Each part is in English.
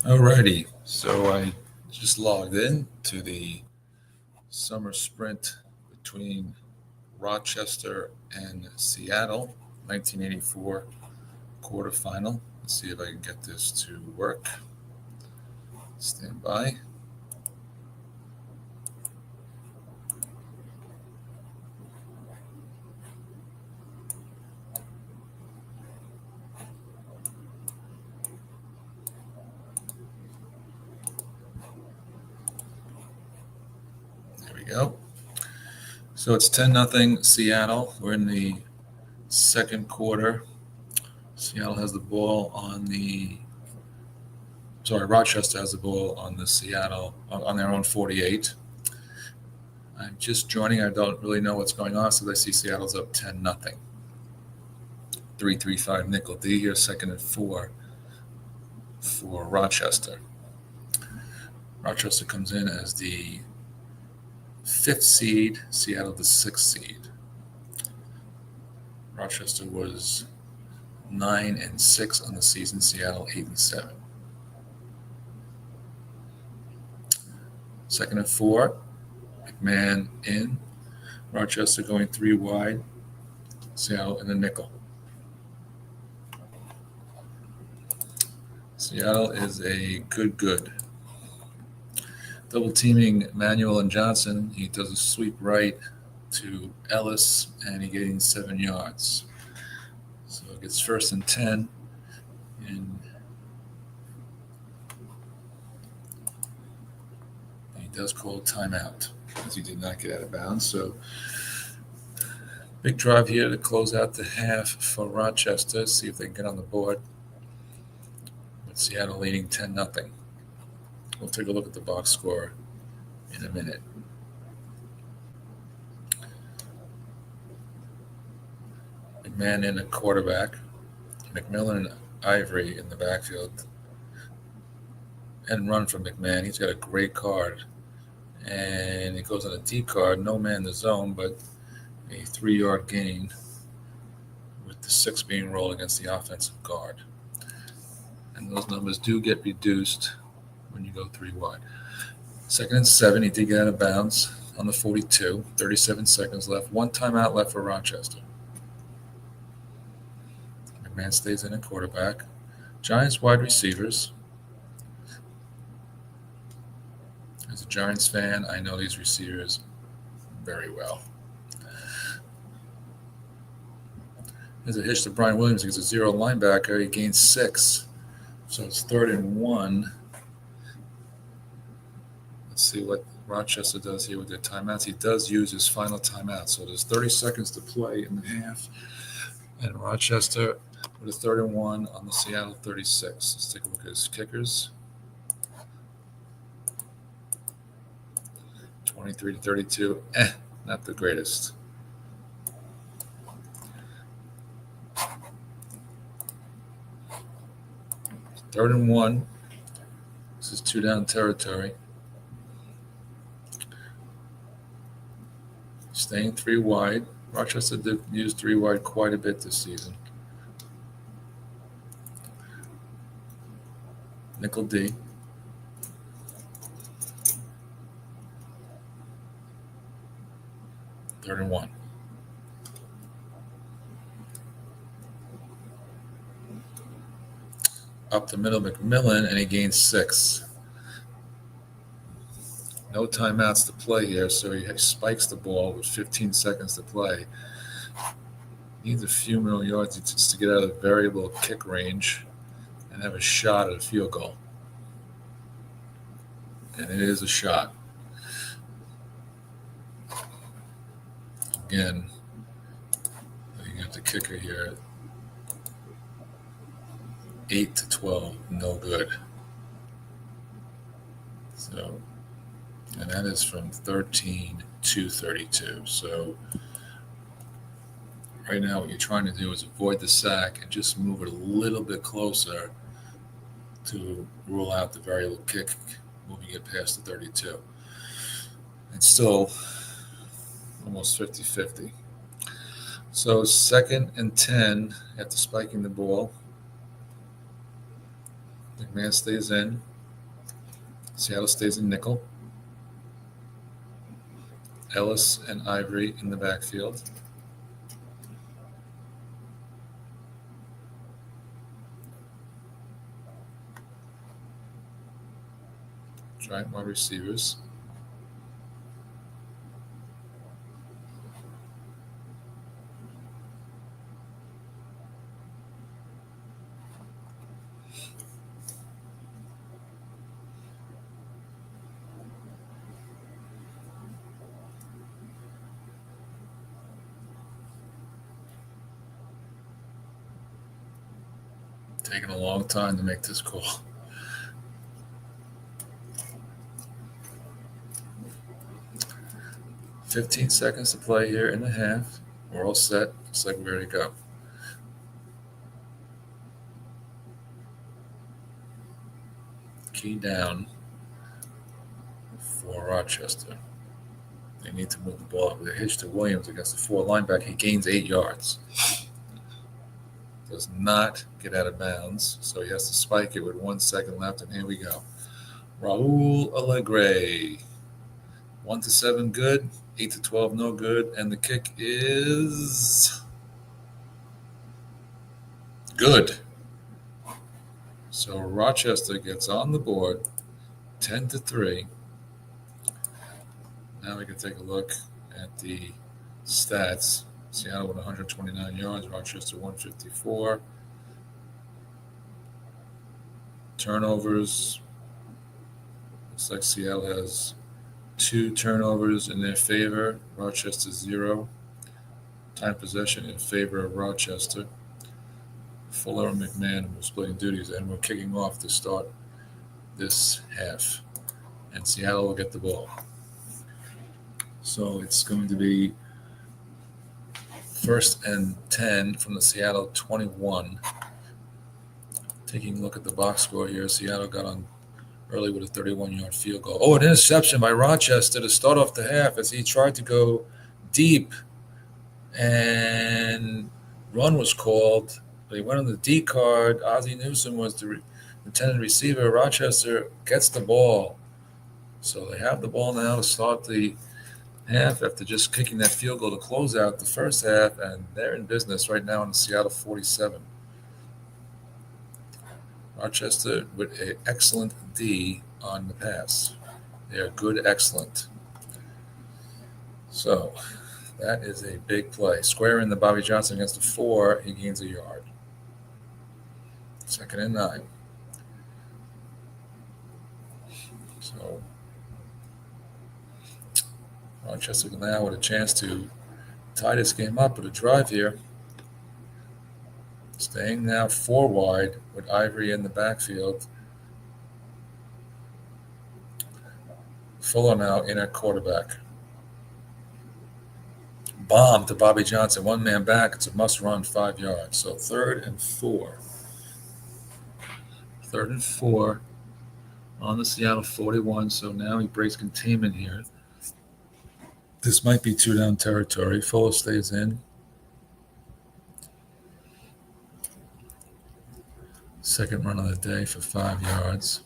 Alrighty, so I just logged in to the summer sprint between Rochester and Seattle, 1984 quarterfinal. Let's see if I can get this to work. Stand by. There we go. So it's 10-0 Seattle. We're in the second quarter. Seattle has the ball on the. Sorry, Rochester has the ball on the Seattle on their own 48. I'm just joining. I don't really know what's going on, so I see Seattle's up 10-0. 3-3-5 Nickel D here, second and 4 for Rochester. Rochester comes in as the 5th seed, Seattle the 6th seed. Rochester was 9-6 on the season, Seattle 8-7. Second and 4, McMahon in. Rochester going 3 wide, Seattle in the nickel. Seattle is a good. Double teaming Manuel and Johnson. He does a sweep right to Ellis, and he gains 7 yards. So it gets 1st and 10. And he does call a timeout because he did not get out of bounds. So big drive here to close out the half for Rochester. See if they can get on the board. With Seattle leading 10-0. We'll take a look at the box score in a minute. McMahon in a quarterback. McMillan and Ivory in the backfield. And run from McMahon. He's got a great card. And he goes on a D card. No man in the zone, but a 3-yard gain with the 6 being rolled against the offensive guard. And those numbers do get reduced when you go 3 wide. 2nd and 7, he did get out of bounds on the 42. 37 seconds left. 1 timeout left for Rochester. McMahon stays in at quarterback. Giants wide receivers. As a Giants fan, I know these receivers very well. There's a hitch to Brian Williams. He's a 0 linebacker. He gains 6. So it's 3rd and 1. Let's see what Rochester does here with their timeouts. He does use his final timeout. So there's 30 seconds to play in the half. And Rochester with a 3rd and 1 on the Seattle 36. Let's take a look at his kickers. 23-32. Not the greatest. Third and 1. This is 2 down territory. Staying 3 wide. Rochester did use 3 wide quite a bit this season. Nickel D. Third and 1. Up the middle, McMillan, and he gains 6. No timeouts to play here, so he spikes the ball with 15 seconds to play. Needs a few more yards just to get out of the variable kick range and have a shot at a field goal. And it is a shot. Again, looking at the kicker here, 8-12, no good. So, and that is from 13-32. So right now what you're trying to do is avoid the sack and just move it a little bit closer to rule out the variable kick, moving it past the 32. It's still almost 50-50. So 2nd and 10 after spiking the ball. McMahon stays in. Seattle stays in nickel. Ellis and Ivory in the backfield. Giant wide receivers. Taking a long time to make this call. "15 seconds to play here in the half. We're all set. Looks like we're ready to go." Key down for Rochester. They need to move the ball up. They hitch to Williams against the 4 linebacker. He gains 8 yards. Does not get out of bounds, so he has to spike it with 1 second left, and here we go. Raul Allegre. 1 to 7 good, 8 to 12 no good, and the kick is good. So Rochester gets on the board, 10 to 3. Now we can take a look at the stats. Seattle with 129 yards, Rochester 154. Turnovers. Looks like Seattle has 2 turnovers in their favor, Rochester 0. Time possession in favor of Rochester. Fuller and McMahon will splitting duties, and we're kicking off to start this half. And Seattle will get the ball. So it's going to be 1st and 10 from the Seattle 21. Taking a look at the box score here, Seattle got on early with a 31-yard field goal. Oh, an interception by Rochester to start off the half as he tried to go deep, and run was called. But he went on the D card. Ozzie Newsome was the intended receiver. Rochester gets the ball. So they have the ball now to start the half after just kicking that field goal to close out the first half, and they're in business right now in the Seattle 47. Rochester with an excellent D on the pass. They are good, excellent. So that is a big play. Square in the Bobby Johnson against the 4. He gains a yard. 2nd and 9. So Rochester now with a chance to tie this game up with a drive here. Staying now 4 wide with Ivory in the backfield. Fuller now in at quarterback. Bomb to Bobby Johnson. 1 man back. It's a must run, 5 yards. So 3rd and 4. 3rd and 4 on the Seattle 41. So now he breaks containment here. This might be 2 down territory. Fuller stays in. 2nd run of the day for 5 yards.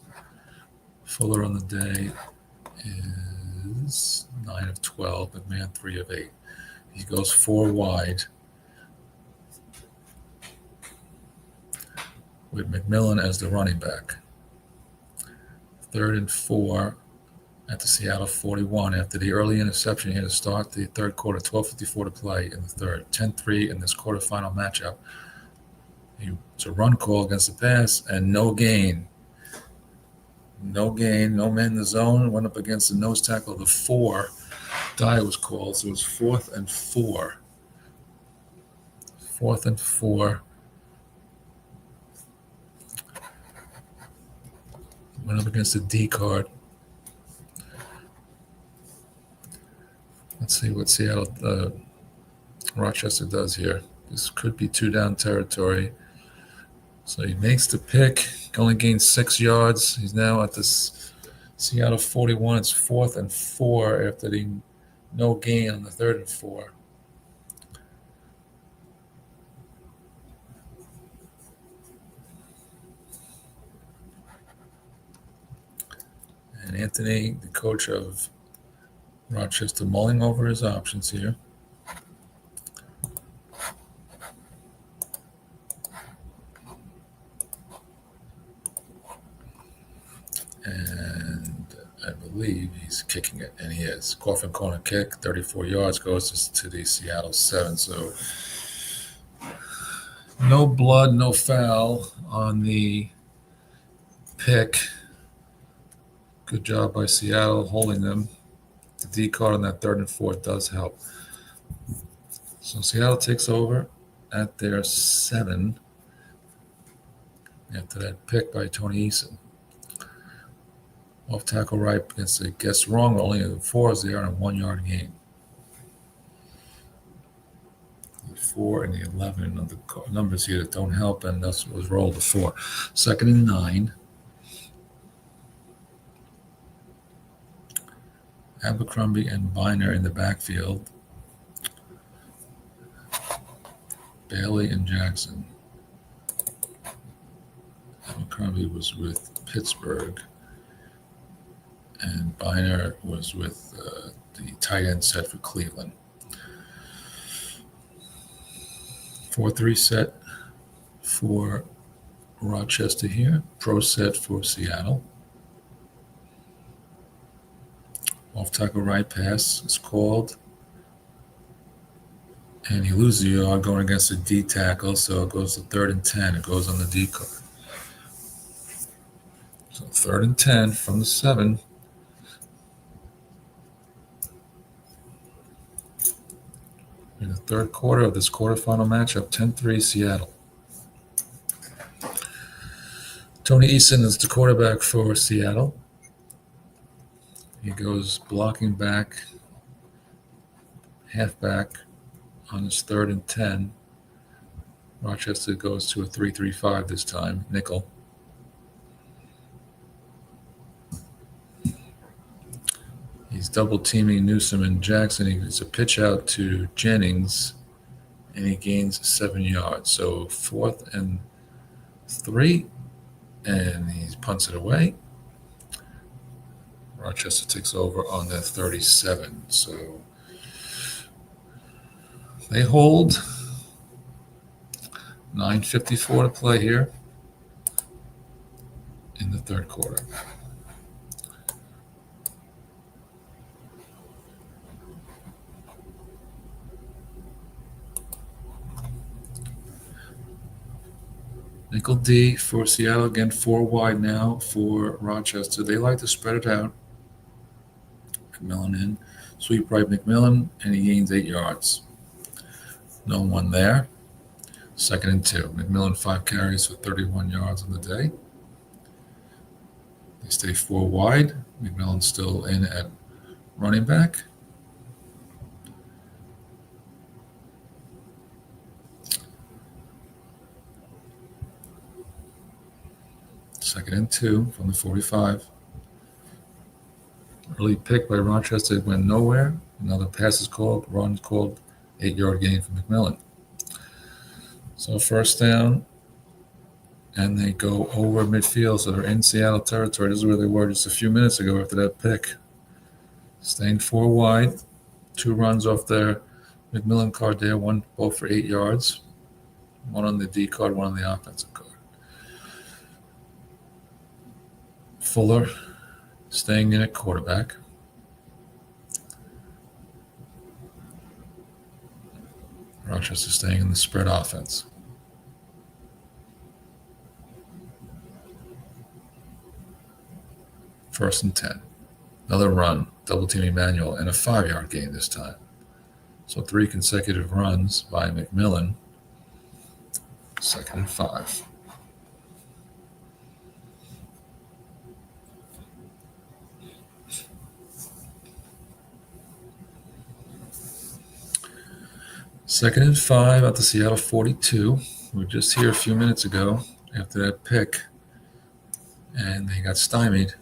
Fuller on the day is 9 of 12, McMahon 3 of 8. He goes 4 wide with McMillan as the running back. 3rd and 4 at the Seattle 41. After the early interception, he had to start the third quarter, 12:54 to play in the third. 10-3 in this quarterfinal matchup. It's a run call against the pass, and no gain. No gain, no man in the zone. Went up against the nose tackle of the 4. Die was called, so it was 4th and 4. 4th and 4. Went up against the D card. Let's see what Seattle, Rochester does here. This could be 2 down territory. So he makes the pick. Only gains 6 yards. He's now at this Seattle 41. It's 4th and 4 after the no gain on the 3rd and 4. And Anthony, the coach of Rochester, mulling over his options here. And I believe he's kicking it, and he is. Coffin corner kick, 34 yards, goes to the Seattle 7. So no blood, no foul on the pick. Good job by Seattle holding them. The D card on that 3rd and 4 does help. So Seattle takes over at their 7 after that pick by Tony Eason. Off tackle right against the guess wrong. Only the 4 is there on a 1 yard gain. The 4 and the 11 of the numbers here that don't help, and thus was rolled to 4. 2nd and 9. Abercrombie and Biner in the backfield. Bailey and Jackson. Abercrombie was with Pittsburgh, and Biner was with the tight end set for Cleveland. 4-3 set for Rochester here. Pro set for Seattle. Off tackle right pass is called. And he loses a yard going against the D tackle, so it goes to 3rd and 10. It goes on the D card. So 3rd and 10 from the 7. In the 3rd quarter of this quarterfinal matchup, 10-3 Seattle. Tony Eason is the quarterback for Seattle. He goes blocking back, halfback on his 3rd and 10. Rochester goes to a 3-3-5 this time, nickel. He's double teaming Newsom and Jackson. It's a pitch out to Jennings, and he gains 7 yards. So 4th and 3, and he punts it away. Rochester takes over on their 37. So they hold. 9:54 to play here in the 3rd quarter. Nickel D for Seattle. Again, 4 wide now for Rochester. They like to spread it out. McMillan in. Sweep right McMillan, and he gains 8 yards. No one there. 2nd and 2. McMillan 5 carries for 31 yards on the day. They stay 4 wide. McMillan still in at running back. Second and 2 from the 45. Early pick by Rochester went nowhere. Another pass is called. Run called. 8 yard gain for McMillan. So 1st down, and they go over midfield. So they're in Seattle territory. This is where they were just a few minutes ago after that pick. Staying 4 wide. 2 runs off their McMillan card there. One both for 8 yards. One on the D card, one on the offensive card. Fuller staying in at quarterback. Rochester staying in the spread offense. First and 10. Another run, double team Emmanuel, and a 5 yard gain this time. So 3 consecutive runs by McMillan. 2nd and 5. Second and 5 at the Seattle 42. We were just here a few minutes ago after that pick, and they got stymied.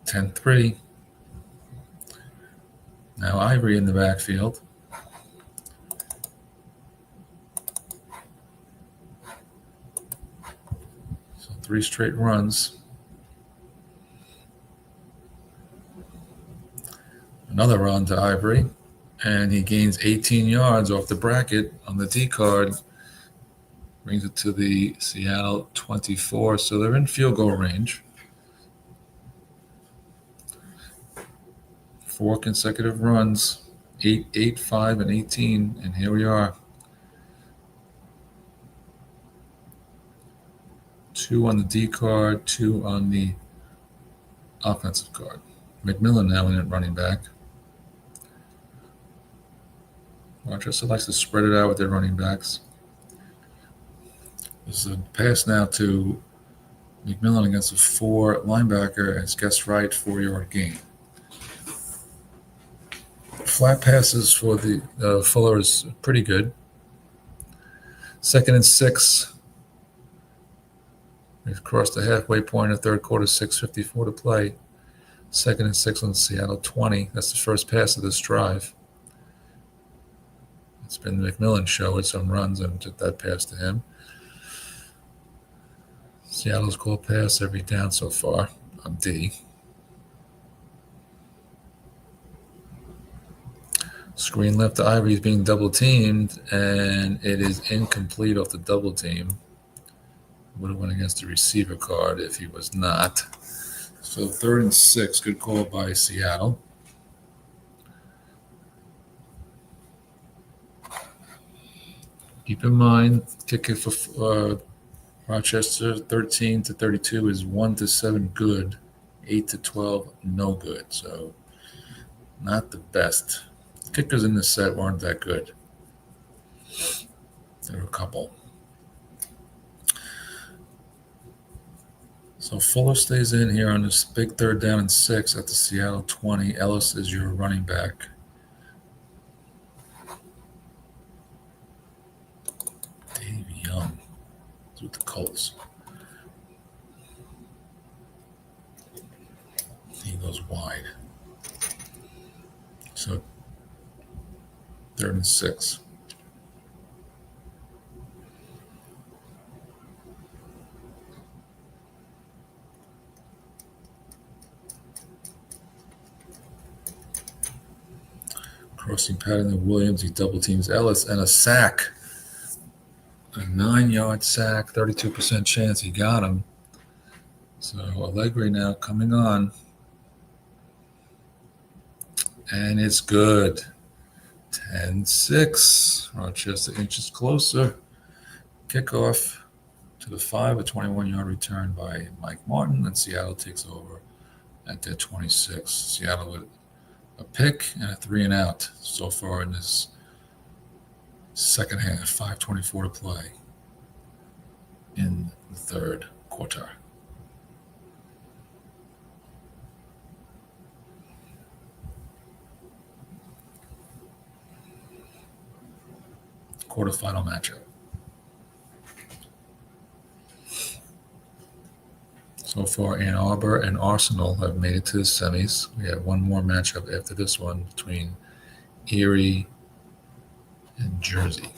10-3. Now Ivory in the backfield. So 3 straight runs. Another run to Ivory, and he gains 18 yards off the bracket on the D card. Brings it to the Seattle 24, so they're in field goal range. 4 consecutive runs, 8, 8, 5, and 18, and here we are. 2 on the D card, 2 on the offensive card. McMillan now in at running back. Rochester likes to spread it out with their running backs. This is a pass now to McMillan against a 4 linebacker, and it's guessed right, 4-yard gain. Flat passes for the Fuller is pretty good. 2nd and 6. We've crossed the halfway point of third quarter, 6:54 to play. 2nd and 6 on Seattle 20. That's the first pass of this drive. It's been the McMillan show with some runs and took that pass to him. Seattle's called pass every down so far on D. Screen left to Ivory is being double teamed, and it is incomplete off the double team. Would have went against the receiver card if he was not. So 3rd and 6, good call by Seattle. Keep in mind, kicker for Rochester 13-32 is 1-7 good, 8-12 no good. So not the best. Kickers in this set weren't that good. There were a couple. So Fuller stays in here on this big 3rd down and 6 at the Seattle 20. Ellis is your running back. Dave Young is with the Colts. He goes wide. So 3rd and 6. Crossing pattern to Williams. He double teams Ellis and a sack. A 9-yard sack, 32% chance he got him. So Allegri now coming on. And it's good. 10-6. Rochester inches closer. Kickoff to the 5, a 21-yard return by Mike Martin, and Seattle takes over at their 26. Seattle with a pick and a 3 and out so far in this second half. 5:24 to play in the third quarter. Quarterfinal matchup. So far, Ann Arbor and Arsenal have made it to the semis. We have one more matchup after this one between Erie and Jersey.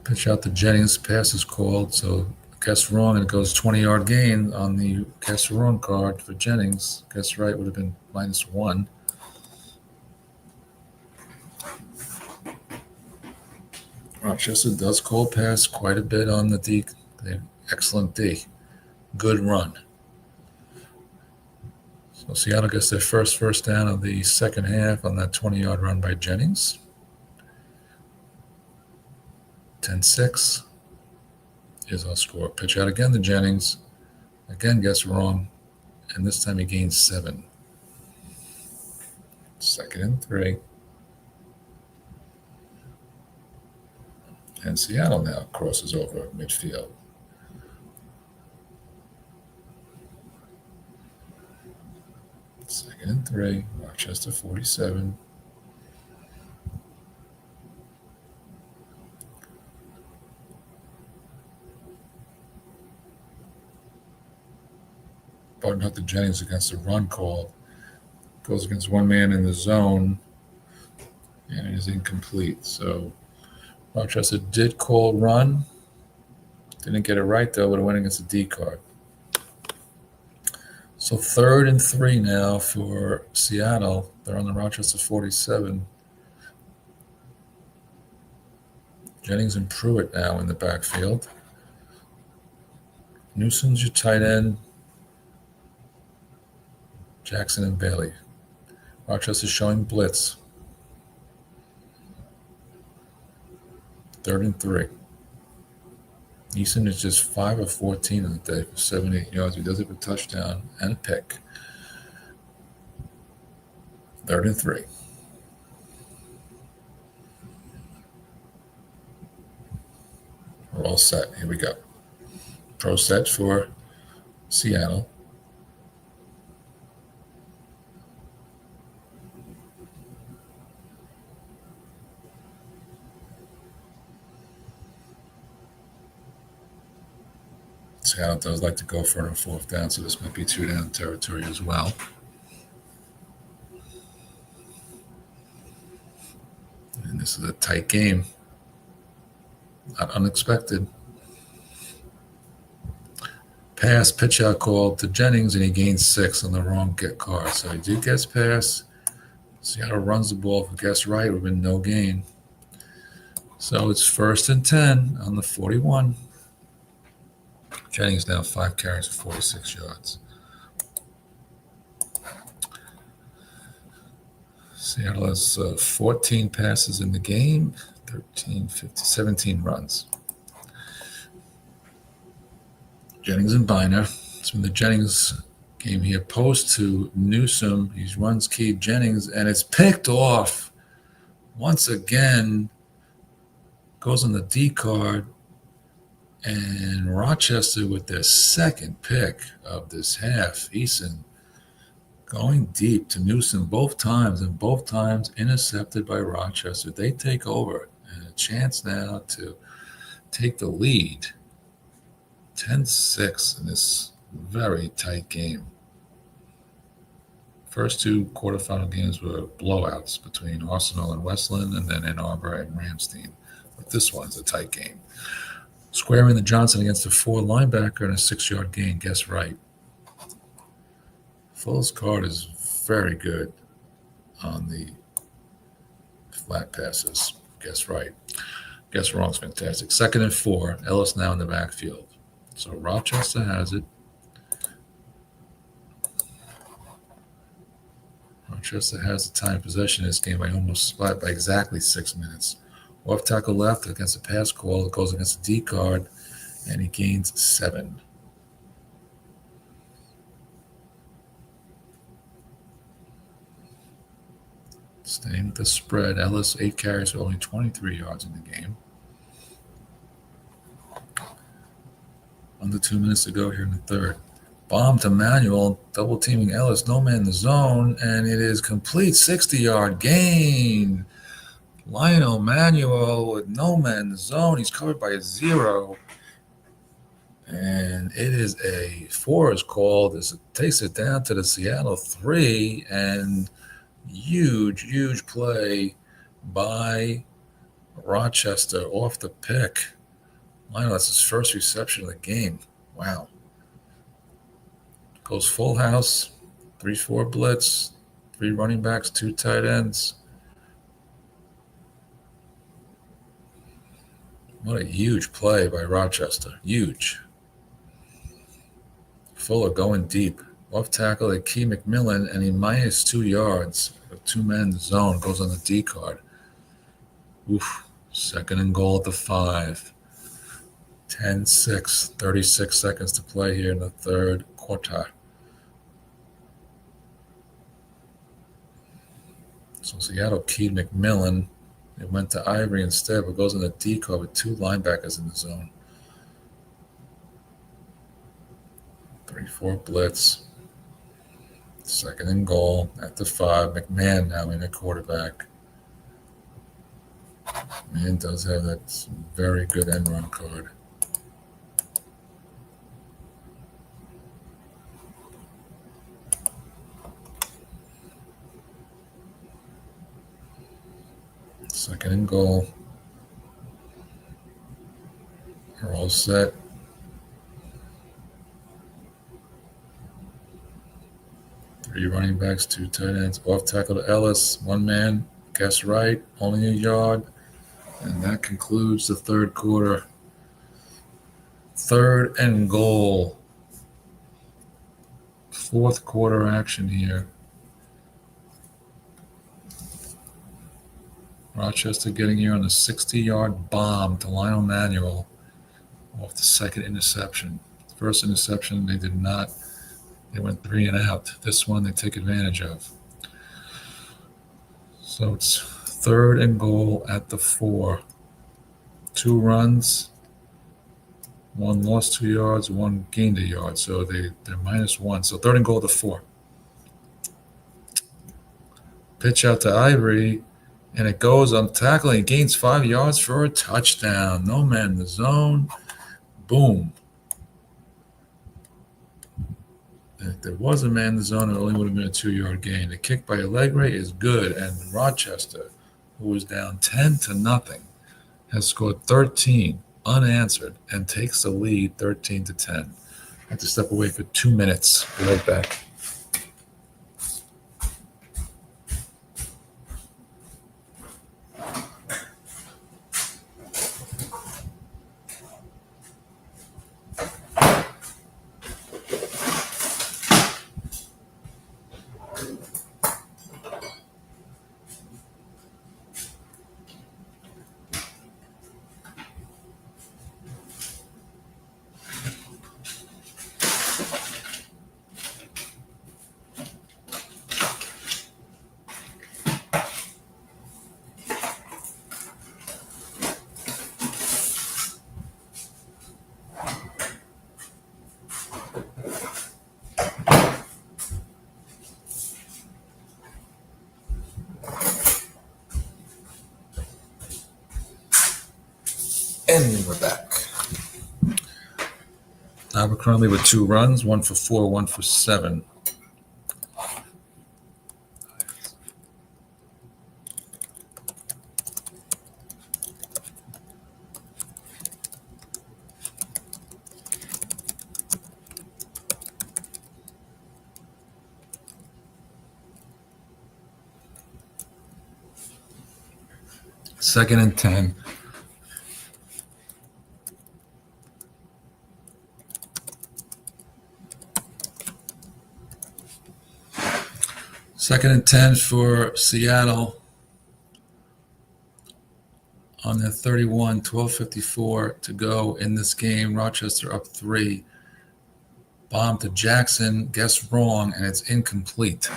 Pitch out to Jennings. Pass is called, so guess wrong, and it goes 20-yard gain on the guess wrong card for Jennings. Guess right would have been -1. Rochester does call pass quite a bit on the D. Excellent D. Good run. So Seattle gets their first down of the second half on that 20-yard run by Jennings. 10-6 is our score. Pitch out again to Jennings. Again, guess wrong. And this time he gains 7. 2nd and 3. And Seattle now crosses over midfield. Second and 3. Rochester 47. Barton up to Jennings against the run call. Goes against one man in the zone. And it is incomplete. So Rochester did call run. Didn't get it right, though, but it went against the D card. So 3rd and 3 now for Seattle. They're on the Rochester 47. Jennings and Pruitt now in the backfield. Newsom's your tight end. Jackson and Bailey. Rochester showing blitz. 3rd and 3. Eason is just 5 of 14 in the day for 78 yards. He does have a touchdown and a pick. 3rd and 3. We're all set. Here we go. Pro set for Seattle. Seattle does like to go for a 4th down, so this might be 2 down territory as well. And this is a tight game. Not unexpected. Pass, pitch out call to Jennings, and he gains 6 on the wrong get card. So he did get pass. Seattle runs the ball. If it gets right, it would have been no gain. So it's 1st and 10 on the 41. Jennings now 5 carries for 46 yards. Seattle has 14 passes in the game, 17 runs. Jennings and Biner. It's been the Jennings game here. Post to Newsom. He runs key Jennings, and it's picked off. Once again, goes on the D card. And Rochester with their 2nd pick of this half. Eason going deep to Newsom both times, and both times intercepted by Rochester. They take over, and a chance now to take the lead. 10-6 in this very tight game. First 2 quarterfinal games were blowouts between Arsenal and Westland, and then Ann Arbor and Ramstein. But this one's a tight game. Squaring the Johnson against a 4 linebacker and a 6-yard gain. Guess right. Full's card is very good on the flat passes. Guess right. Guess wrong's fantastic. 2nd and 4. Ellis now in the backfield. So Rochester has it. Rochester has the time possession in this game by by exactly 6 minutes. Off tackle left against a pass call. It goes against the D card, and he gains 7. Staying with the spread, Ellis 8 carries for only 23 yards in the game. Under 2 minutes to go here in the 3rd. Bomb to Manuel, double teaming Ellis, no man in the zone, and it is complete 60-yard gain. Lionel Manuel with no man in the zone. He's covered by a 0. And it is a 4 is called. It takes it down to the Seattle 3. And huge play by Rochester off the pick. Lionel, that's his first reception of the game. Wow. Goes full house. 3-4 blitz. 3 running backs, 2 tight ends. What a huge play by Rochester. Huge. Fuller going deep. Off tackle at Key McMillan, and he minus 2 yards. With 2 men in the zone. Goes on the D card. Oof. 2nd and goal at the 5. 10-6. 36 seconds to play here in the 3rd quarter. So Seattle keyed McMillan. It went to Ivory instead, but goes in the D card with 2 linebackers in the zone. 3-4 blitz. 2nd and goal at the 5. McMahon now in at quarterback. McMahon does have that very good end run card. Second and goal. We're all set. 3 running backs, 2 tight ends. Off tackle to Ellis. 1 man. Guess right. Only a yard. And that concludes the third quarter. 3rd and goal. 4th quarter action here. Rochester getting here on a 60-yard bomb to Lionel Manuel off the second interception. First interception, they did not. They went 3 and out. This one they take advantage of. So it's 3rd and goal at the 4. 2 runs. 1 lost 2 yards, 1 gained a yard. So they're -1. So 3rd and goal at the 4. Pitch out to Ivory, and it goes on tackling. He gains 5 yards for a touchdown. No man in the zone. Boom. If there was a man in the zone, it only would have been a 2-yard gain. The kick by Allegre is good, and Rochester, who was down 10-0, has scored 13 unanswered and takes the lead 13-10. I have to step away for 2 minutes. Be right back. And we're back. Abercrombie with 2 runs, 1 for 4, 1 for 7. Second and 10. Second and 10 for Seattle on their 31, 12:54 to go in this game. Rochester up 3. Bomb to Jackson, guess wrong, and it's incomplete.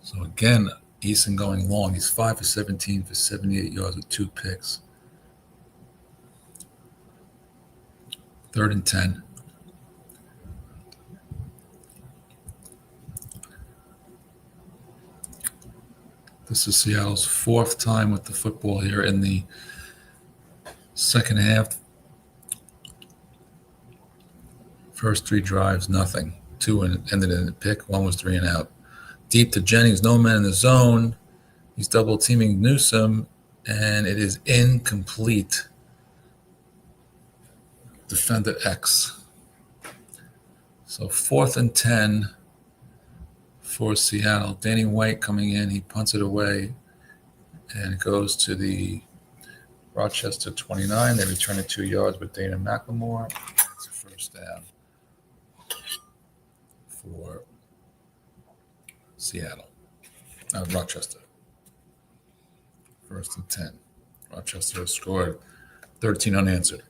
So again, Eason going long. He's 5 for 17 for 78 yards with 2 picks. 3rd and 10. This is Seattle's 4th time with the football here in the second half. First 3 drives, nothing. 2 ended in a pick. 1 was 3 and out. Deep to Jennings, no man in the zone. He's double teaming Newsome, and it is incomplete. Defender X. So 4th and 10 for Seattle. Danny White coming in. He punts it away, and it goes to the Rochester 29. They return it 2 yards with Dana McLemore. It's a first down for Seattle. Rochester. 1st and 10. Rochester has scored 13 unanswered.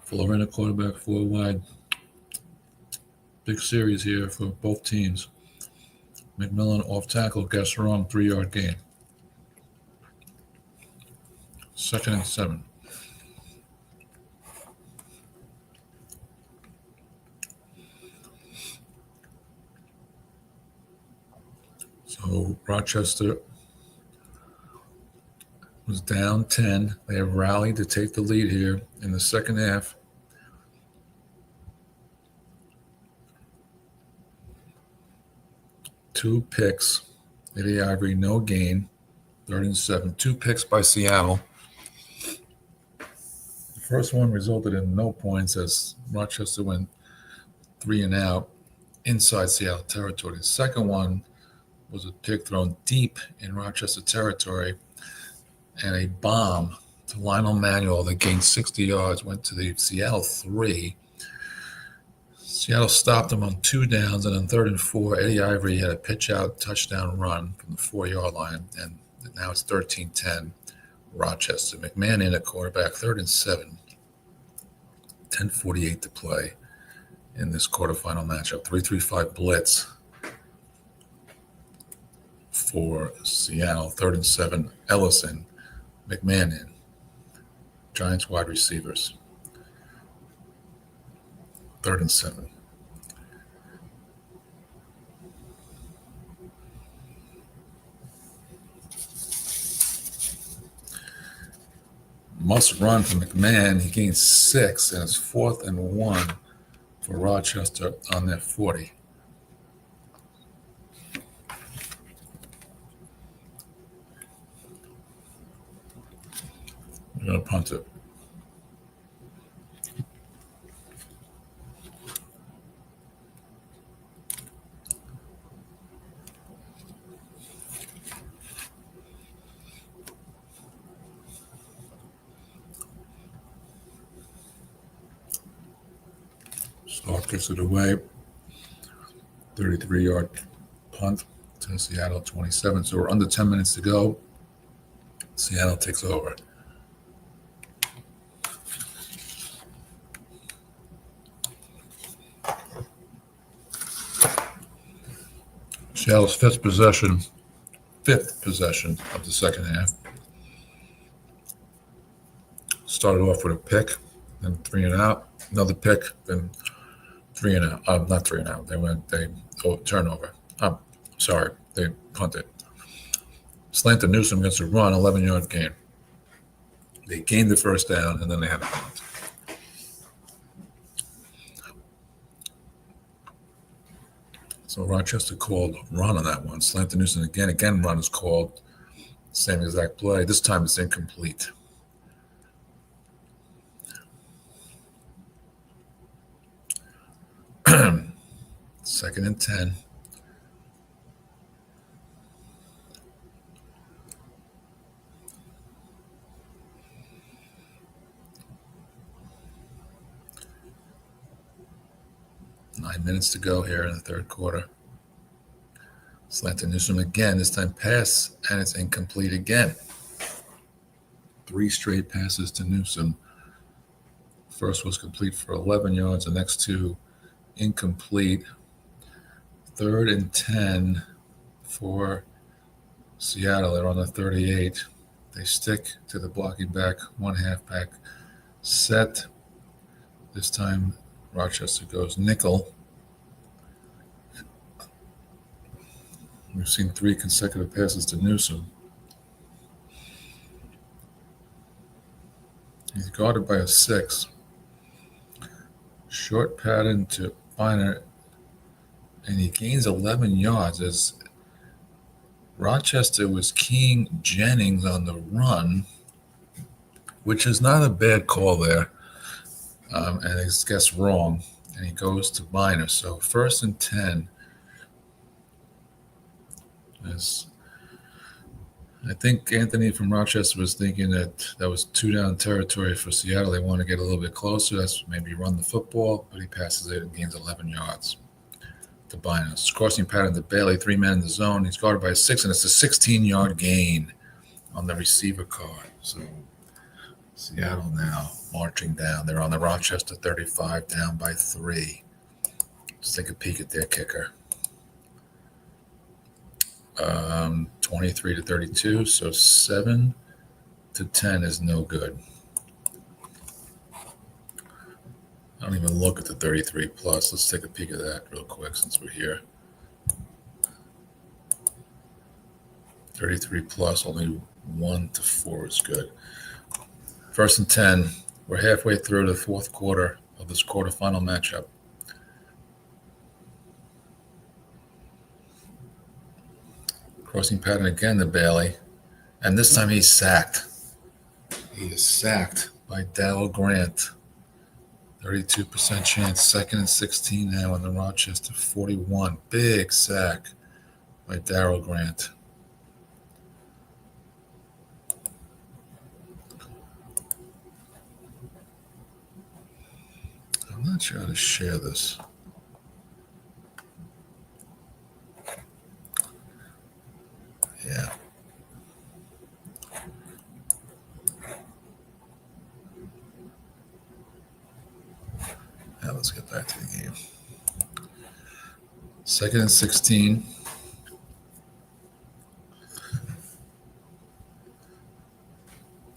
Florida quarterback, 4 wide. Big series here for both teams. McMillan off tackle, guess wrong, 3-yard gain. 2nd and 7. So Rochester was down 10. They have rallied to take the lead here in the second half. 2 picks. Eddie Ivory, no gain. 3rd and 7. 2 picks by Seattle. The first one resulted in no points as Rochester went 3 and out inside Seattle territory. The second one was a pick thrown deep in Rochester territory and a bomb to Lionel Manuel that gained 60 yards, went to the Seattle 3. Seattle stopped him on 2 downs, and on 3rd and 4, Eddie Ivory had a pitch-out touchdown run from the 4-yard line, and now it's 13-10 Rochester. McMahon in at quarterback, 3rd and 7. 10:48 to play in this quarterfinal matchup. 3-3-5 blitz for Seattle. 3rd and 7, Ellison, McMahon in. Giants wide receivers. 3rd and 7. Must run from McMahon. He gains 6, and it's 4th and 1 for Rochester on their 40. We're going to punt it. Stark gets it away. 33-yard punt to Seattle 27. So we're under 10 minutes to go. Seattle takes over. Seattle's fifth possession of the second half. Started off with a pick, then 3 and out. Another pick, then 3 and out. Not 3 and out. Turnover. Sorry, they punted. Slant to Newsom against a run, 11-yard gain. They gained the first down, and then they had a punt. So Rochester called run on that one. Slant to Newsom again, run is called. Same exact play. This time it's incomplete. Second and 10. Nine minutes to go here in the third quarter. Slant to Newsom again. This time pass, and it's incomplete again. 3 straight passes to Newsom. First was complete for 11 yards. The next 2 incomplete. 3rd and 10 for Seattle. They're on the 38. They stick to the blocking back, 1 halfback set. This time Rochester goes nickel. We've seen 3 consecutive passes to Newsom. He's guarded by a 6. Short pattern to Biner, and he gains 11 yards as Rochester was keying Jennings on the run, which is not a bad call there. And he gets wrong, and he goes to Biner. So 1st and 10. I think Anthony from Rochester was thinking that was 2 down territory for Seattle. They want to get a little bit closer. That's maybe run the football, but he passes it and gains 11 yards to Biner. Crossing pattern to Bailey, 3 men in the zone. He's guarded by a 6, and it's a 16-yard gain on the receiver card. So Seattle now marching down. They're on the Rochester 35, down by 3. Let's take a peek at their kicker. 23-32, so 7-10 is no good. I don't even look at the 33 plus. Let's take a peek at that real quick since we're here. 33 plus, only 1-4 is good. 1st and 10. We're halfway through the 4th quarter of this quarterfinal matchup. Crossing pattern again to Bailey. And this time he's sacked. He is sacked by Darrell Grant. 32% chance. 2nd and 16 now on the Rochester 41. Big sack by Darrell Grant. I'm not sure how to share this. Yeah. Now let's get back to the game. 2nd and 16.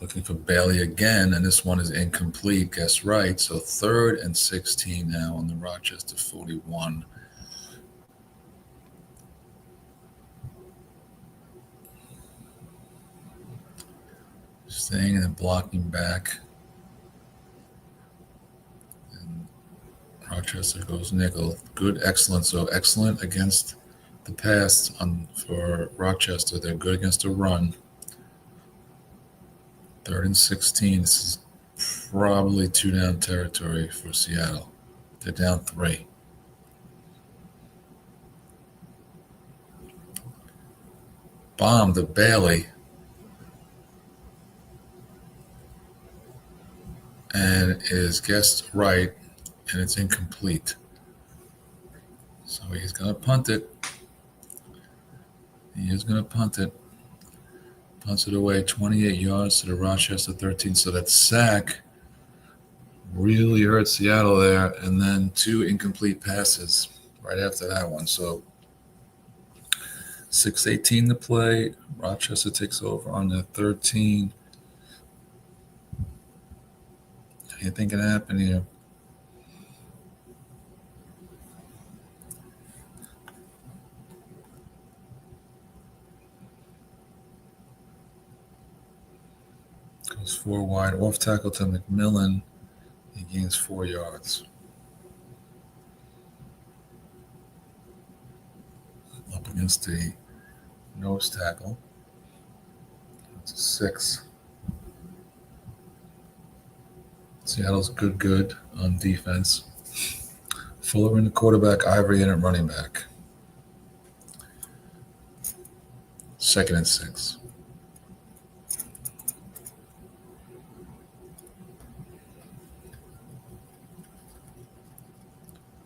Looking for Bailey again, and this one is incomplete. Guess right. So 3rd and 16 now on the Rochester 41. Staying and blocking back. And Rochester goes nickel. Good, excellent. So excellent against the pass for Rochester. They're good against a run. 3rd and 16. This is probably 2-down territory for Seattle. They're down 3. Bomb to Bailey. And is guessed right, and it's incomplete. So he's going to punt it. He is going to punt it. Punts it away 28 yards to the Rochester 13. So that sack really hurt Seattle there. And then 2 incomplete passes right after that one. So 6:18 to play. Rochester takes over on the 13. Anything can happen here. Goes 4 wide. Off tackle to McMillan. He gains 4 yards. Up against the nose tackle. It's a 6. Seattle's good on defense. Fuller in the quarterback, Ivory in at running back. 2nd and 6.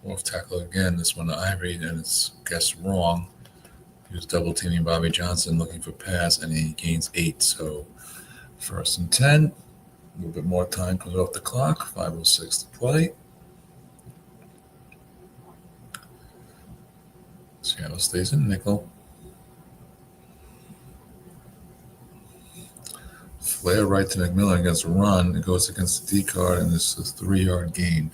Off tackle again. This one to Ivory, and it's guessed wrong. He was double teaming Bobby Johnson looking for pass, and he gains 8. So 1st and 10. A little bit more time comes off the clock. 5:06 to play. Seattle stays in nickel. Flare right to McMillan against a run. It goes against the D card, and this is a 3-yard gain.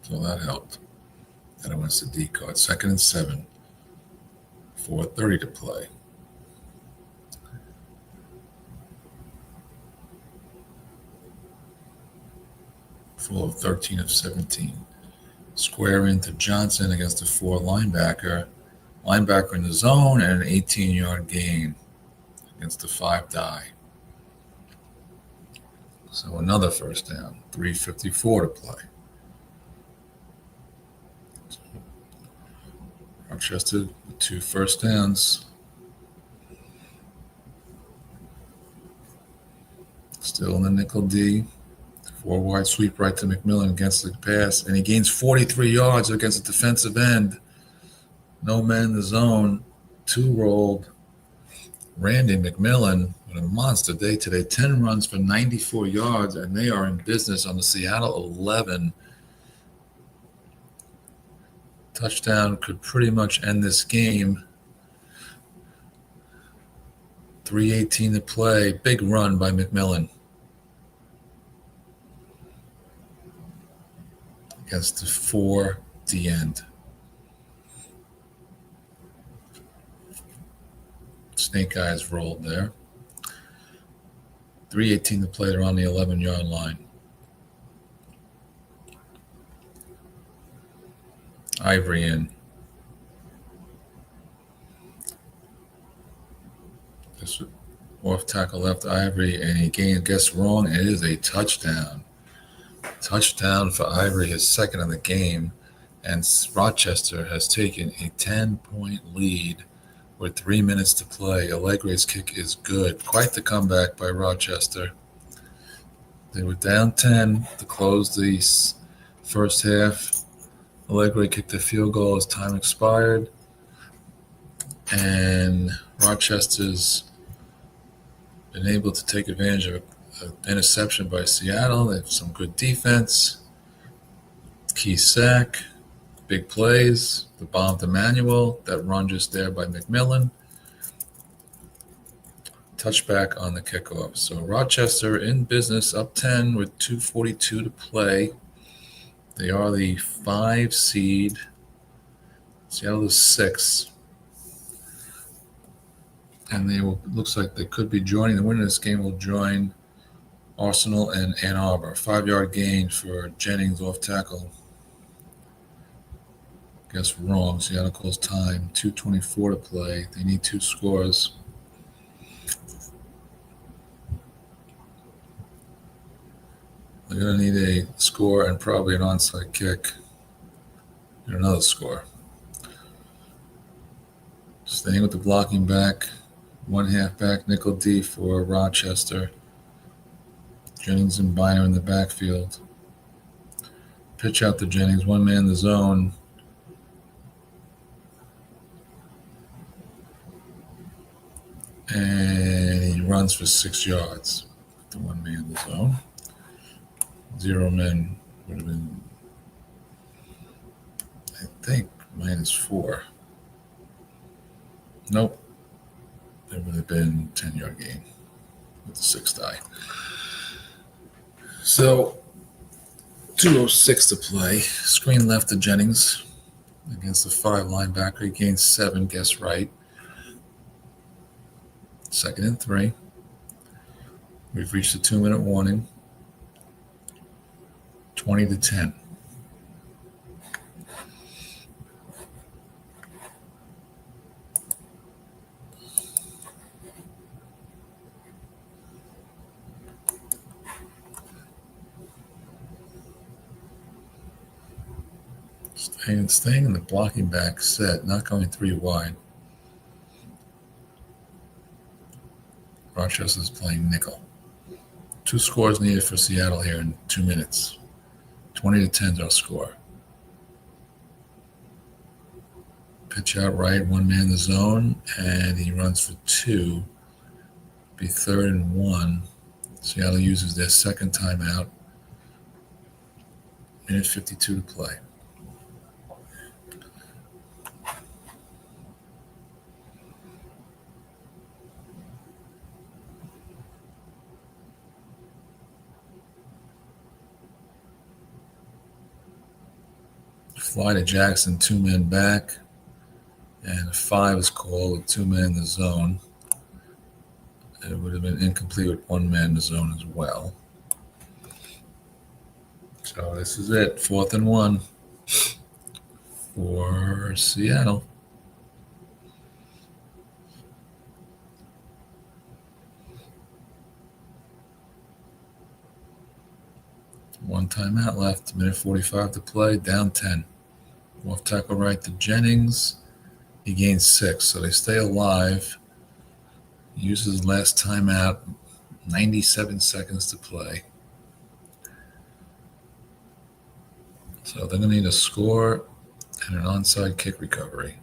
So that helped. And it went to D card. 2nd and 7. 4:30 to play. Full of 13 of 17. Square into Johnson against a 4 linebacker. Linebacker in the zone and an 18-yard gain against the 5 die. So another 1st down. 3:54 to play. Rochester with 2 1st downs. Still in the nickel D. 4 wide sweep right to McMillan against the pass, and he gains 43 yards against the defensive end. No man in the zone. 2 rolled. Randy McMillan with a monster day today. 10 runs for 94 yards, and they are in business on the Seattle 11. Touchdown could pretty much end this game. 3:18 to play. Big run by McMillan against the 4 D end. Snake eyes rolled there. 3:18 to play. They're on the 11-yard line. Ivory in. Just off tackle left Ivory, and he guessed wrong. It is a touchdown. Touchdown for Ivory, his second of the game. And Rochester has taken a 10-point lead with 3 minutes to play. Allegre's kick is good. Quite the comeback by Rochester. They were down 10 to close the first half. Allegre kicked a field goal as time expired. And Rochester's been able to take advantage of an interception by Seattle. They have some good defense. Key sack. Big plays. The bomb to Manuel. That run just there by McMillan. Touchback on the kickoff. So Rochester in business, up 10 with 2:42 to play. They are the 5 seed. Seattle is 6. And looks like they could be joining. The winner of this game will join Arsenal and Ann Arbor. 5-yard gain for Jennings off tackle. Guess wrong. Seattle calls time. 2:24 to play. They need 2 scores. They're going to need a score and probably an onside kick and another score. Staying with the blocking back. 1 halfback, nickel D for Rochester. Jennings and Bynum in the backfield. Pitch out to Jennings. 1 man in the zone. And he runs for 6 yards. The 1 man in the zone. 0 men would have been, I think, -4. Nope. It would have been 10-yard gain with the 6th die. So 2:06 to play. Screen left to Jennings against the 5 linebacker. He gains 7, guess right. 2nd and 3. We've reached the 2-minute warning. 20-10. Staying in the blocking back set, not going 3 wide. Rochester's playing nickel. 2 scores needed for Seattle here in 2 minutes. 20-10 is our score. Pitch out right, 1 man in the zone, and he runs for 2. Be 3rd and 1. Seattle uses their 2nd timeout. 1:52 to play. Fly to Jackson, 2 men back, and a 5 is called with 2 men in the zone. It would have been incomplete with 1 man in the zone as well. So this is it, 4th and 1 for Seattle. One timeout left, 1:45 to play, down 10. Off tackle right to Jennings. He gains 6, so they stay alive. Uses last timeout, 97 seconds to play. So they're going to need a score and an onside kick recovery.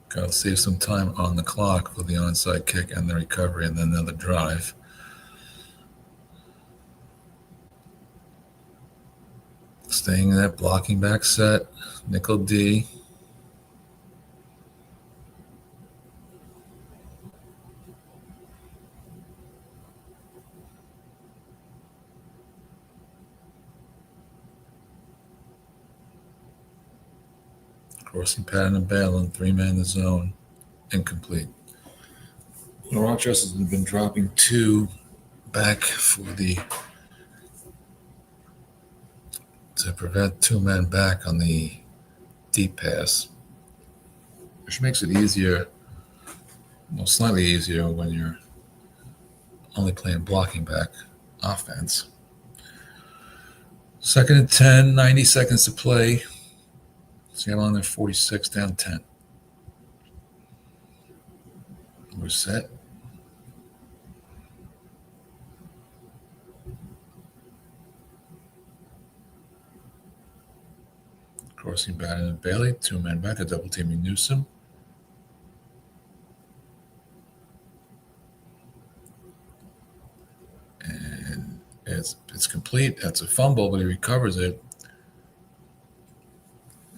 Got to save some time on the clock for the onside kick and the recovery and then another drive. Staying in that blocking back set, nickel D. Crossing pattern and Balin, 3 man in the zone, incomplete. Rochester's been dropping 2 back for the to prevent two men back on the deep pass, which makes it easier, well, slightly easier when you're only playing blocking back offense. 2nd and 10, 90 seconds to play. Seattle on their 46, down 10. We're set. Crossing Bannon and Bailey, two men back, a double teaming Newsom. And it's complete. That's a fumble, but he recovers it.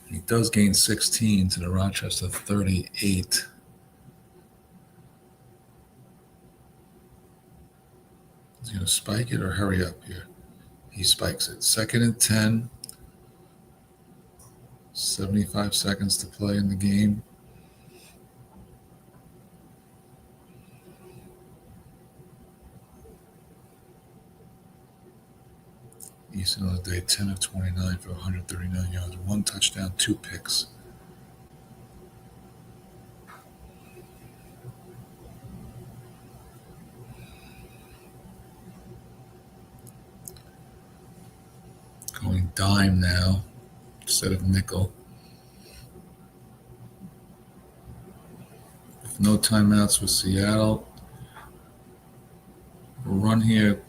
He does gain 16 to the Rochester 38. He's going to spike it or hurry up here. He spikes it. 2nd and 10. 75 seconds to play in the game. Easton on the day, 10 of 29 for 139 yards, 1 touchdown, 2 picks. Going dime now instead of nickel. With no timeouts for Seattle. Run here,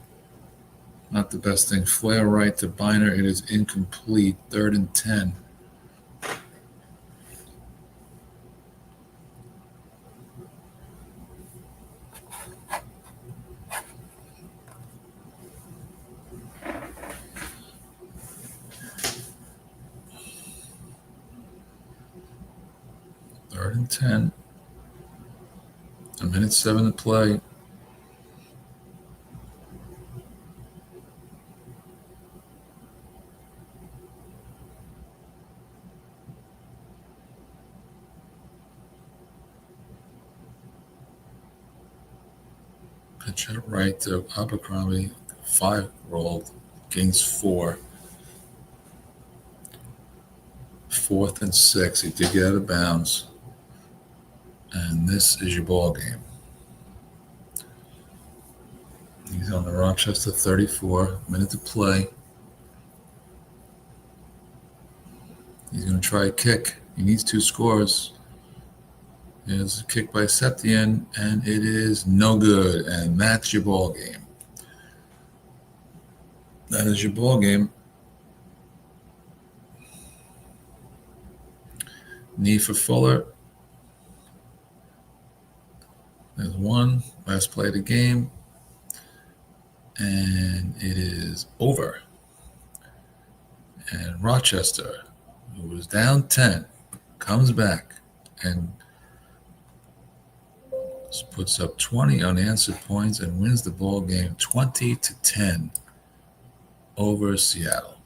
not the best thing. Flare right to Biner. It is incomplete. 3rd and 10. Third and 10. 1:07 to play. Pitch out right to Abercrombie. 5 rolled. Gains 4. 4th and 6. He did get out of bounds. And this is your ball game. He's on the Rochester 34. Minute to play. He's going to try a kick. He needs 2 scores. There's a kick by Septien, and it is no good. And that's your ball game. That is your ball game. Knee for Fuller. There's 1. Last play of the game. And it is over. And Rochester, who was down 10, comes back and puts up 20 unanswered points and wins the ball game 20-10 over Seattle.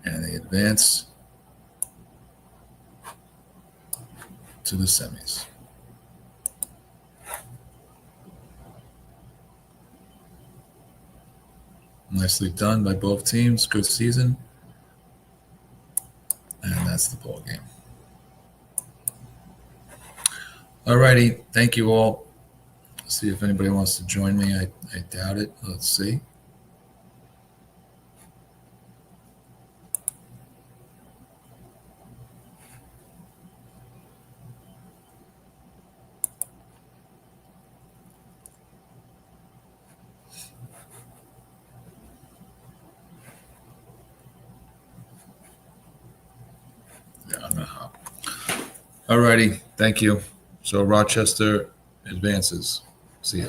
And they advance to the semis. Nicely done by both teams. Good season. And that's the ball game. Alrighty. Thank you all. See if anybody wants to join me. I doubt it. Let's see. Yeah, I'm gonna hop. Alrighty. Thank you. So Rochester advances. See ya.